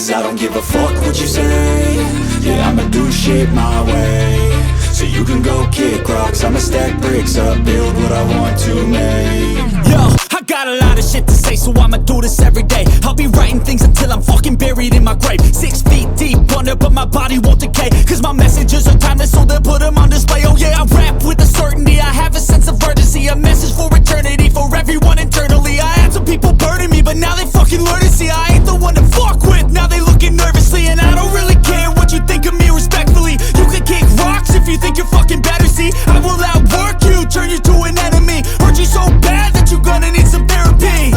Cause I don't give a fuck what you say. Yeah, I'ma do shit my way. So you can go kick rocks, I'ma stack bricks up, build what I want to make. Yo, I got a lot of shit to say, so I'ma do this every day. I'll be writing things until I'm fucking buried in my grave. 6 feet deep under, but my body won't decay. Cause my messages are timeless, so they'll put them on display. Oh yeah, I rap with a certainty, I have a sense of urgency. A message for eternity, for everyone internally. I had some people burning me, but now they fucking learn to see I ain't the one to fuck with, now they looking nervously. And I don't really care what you think of me, respectfully. You can kick rocks if you think you're fucking better, see. I will outwork you, turn you to an enemy. Hurt you so bad that you're gonna need some therapy.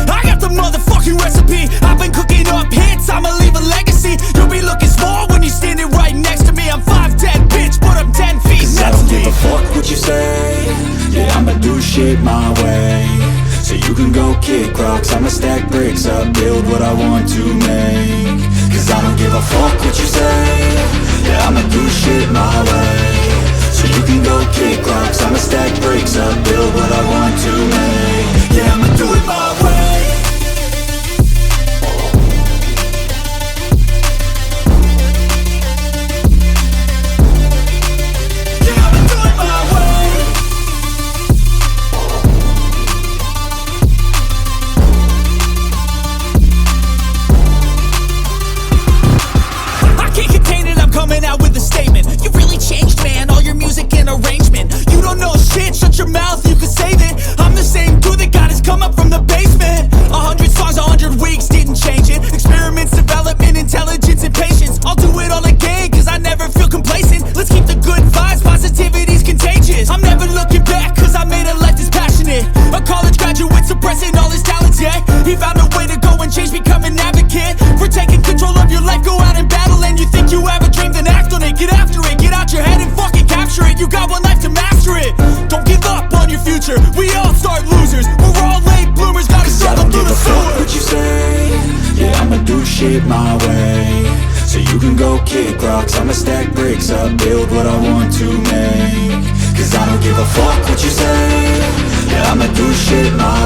I got the motherfucking recipe. I've been cooking up hits, I'ma leave a legacy. You'll be looking small when you're standing right next to me. I'm 5'10", bitch, but I'm 10 feet Cause I don't give a fuck what you say. Yeah, I'ma do shit my way. So you can go kick rocks, I'ma stack bricks up, build what I want to make. Cause I don't give a fuck what you say. Yeah, I'ma do shit my way. So you can go kick rocks, I'ma stack bricks up, build what I want to make. Yeah, I'ma do it my way. Coming out with a statement. You really changed, man, all your music and arrangement. You don't know shit, shut your mouth, you can save it. I'm the same dude that got his come up from the basement. 100 songs, 100 weeks, didn't change it. Experiments, development, intelligence, and patience. I'll do it all again, cause I never feel complacent. Let's keep the good vibes, positivity's contagious. I'm never looking back, cause I made a life that's passionate. A college graduate suppressing all his talents, yeah. He found a way to go and change, become an advocate. For taking control of your life, go out and battle. And you think you have a dream, then act on it. Get after it, get out your head and fucking capture it. You got one life to master it. Don't give up on your future, we all start losers. We're all late bloomers, gotta struggle through the sewer. What you say? Yeah, I'ma do shit my way. So you can go kick rocks, I'ma stack bricks up, build what I want to make. Cause I don't give a fuck what you say. Yeah, I'ma do shit my